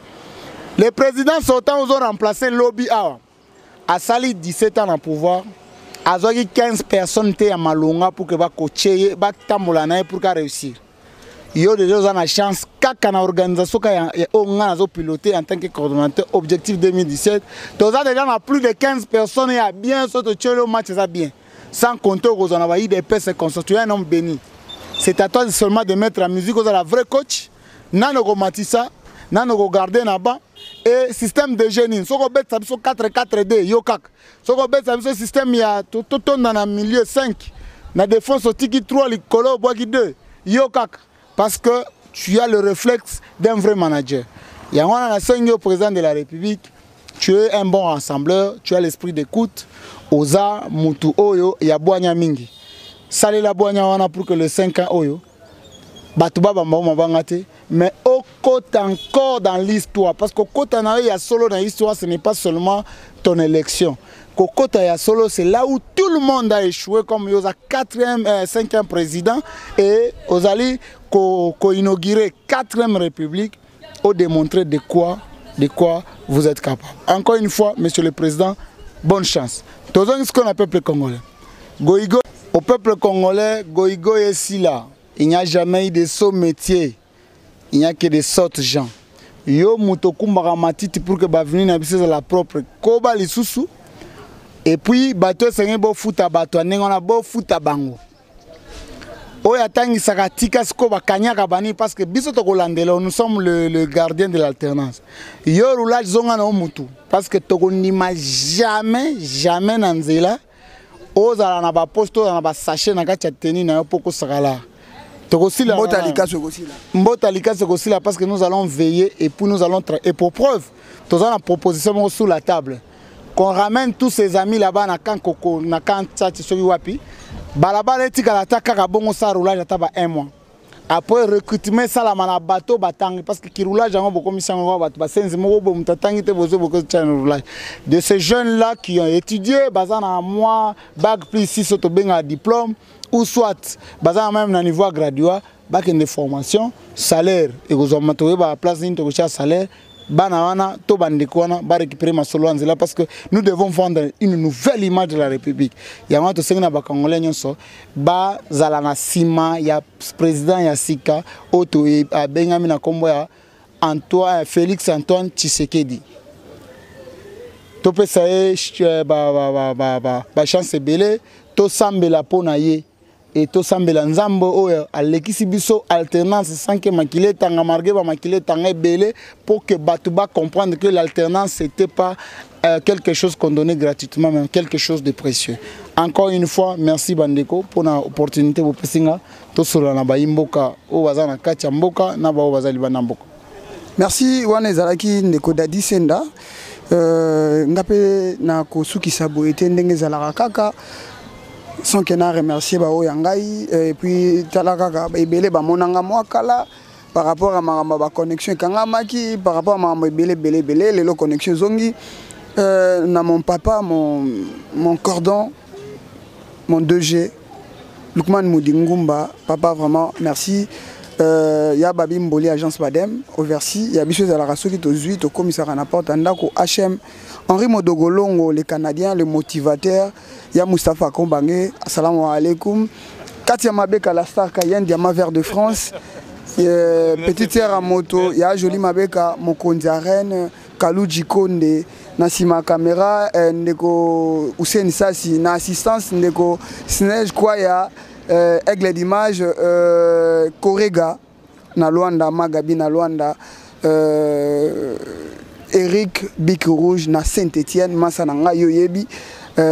Les présidents sortants ont remplacé Lobby A. À Sali 17 ans en pouvoir. À 15 personnes à Malonga pour que va coacher, va tamboulana pour réussir. Il y a déjà une chance qu'à l'organisation qui piloté en tant que coordonnateur objectif 2017. Tu as déjà plus de 15 personnes et bien sauté le match bien. Sans compter aux envoyés des personnes constituer un homme béni. C'est à toi seulement de mettre la musique aux la vraie coach. Nano matissa, nano garder là-bas et système de génie. Si on bet ça 4-4-D yokak. Si on bet ça système il y a tout dans le milieu 5. La défense au tiki 3 les colo boaki 2 yokak. Parce que tu as le réflexe d'un vrai manager. Il y a un au président de la République, tu es un bon rassembleur, tu as l'esprit d'écoute. Oza, Mutu Oyo, il y a Boanya Mingi. Salé la Boanya wana pour que le 5 ans Oyo, Batouba Bamba Bangate, mais au côté encore dans l'histoire. Parce qu'au côté il y a solo dans l'histoire, ce n'est pas seulement ton élection. Kokota ya solo, c'est là où tout le monde a échoué, comme il y a 4e, 5e président et aux alliés qui inauguré 4e république, ont démontré de quoi vous êtes capable. Encore une fois, monsieur le président, bonne chance. Tous ce qu'on appelle le peuple congolais. Goïgo, au peuple congolais, Goïgo est ici là. Il n'y a jamais eu de saut métier. Il n'y a que des sortes gens. Yo mutokumba matiti pour que bavini na biso la propre koba lisusu. Et puis, bateau c'est un beau foot à bateau, on a beau foot à bango. Oya tangi sakatika sko bakanya kabani parce que biso tokolandela, nous sommes le gardien de l'alternance. Yo roulage zonga na mutu parce que tokonima jamais nanzela. Ozala na ba posto na ba sachet na kati teni na poko sakala. Tokosila Mbota lika sokosila parce que nous allons veiller et puis nous allons et pour preuve, tous en proposition sur la table. Qu'on ramène tous ces amis là-bas na kan koko na kan tchati soki wapi balabala etika la taka bongo sa roulage ataba 1 mois après recrutement ça la mana bateau batangi parce que ki roulage en beaucoup misango bato ba senzi moko bo mutatangi te bozo boko tchana roulage de ces jeunes là qui ont étudié bazana mois bac plus 6 auto benga diplôme ou soit bazana même na niveau graduat bac de formation salaire et aux amateurs ba place ni to cha salaire. Banawana, to bandikwana, ba récupérer ma solo là parce que nous devons vendre une nouvelle image de la République. Il y a un autre na ba Congolais nyonso, ba zalana sima, ya président ya Sika, auto e Benjamin na kombo ya Antoine Félix Antoine Tshisekedi. To pe sae ba chance belé, to sambela pona ye. Et tout sambela nzambo oyo alekisi biso alternance sans que makile tanga marge ba makile tanga belé pour que batuba comprendre que l'alternance c'était pas quelque chose qu'on donnait gratuitement mais quelque chose de précieux. Encore une fois merci bandeko pour l'opportunité vous pesinga to sura na ba imboka o bazana kacha mboka na ba bazali bana mboka. Merci wana ezalaki ndeko Dadi Senda ngape na kosuki sabo ete ndenge zalaka kaka sans que n'a remercié bao yangai et puis talaka ebele ba monanga mwakala par rapport à ma connexion kangamaki par rapport à ma belé les connexions zongi na mon papa mon cordon mon 2G Lukman Moudingumba papa vraiment merci ya babi mboli agence Badem au Versi ya biso za la raso qui to zui to commissariat na porte ndako HM Henri Modogolongo le Canadien le motivateur ya Moustapha Kombange assalamu alaikum Katia Mabeka la star Cayenne Diamant Vert de France petite sœur à moto ya Jolie Mabeka Mokonzi Arène Kaluji Konde na sima caméra ndeko Hussein Sassi na assistance ndeko Sinej Kwaya Aigle d'image Korega na Luanda Magabi na Luanda Eric Bic Rouge na Saint-Étienne Masananga Yoyebi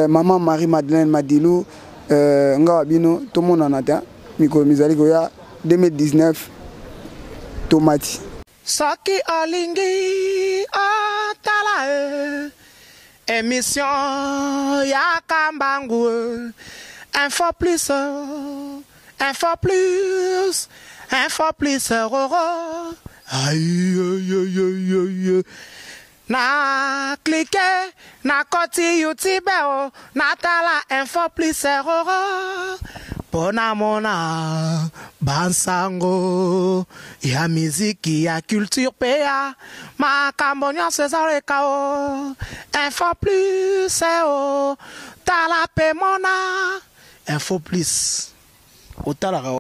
maman Marie-Madeleine Madilou ngawa bino tout monde en attend miko mizali koya 2019 tomati Soki olingi otala émission ya Kambangu info plus aïe aïe aïe aïe na cliquer na koti YouTube na tala info plus pona mona bansango ya miziki ya culture pea makambonya cesare kao info plus tala pe mona info plus otala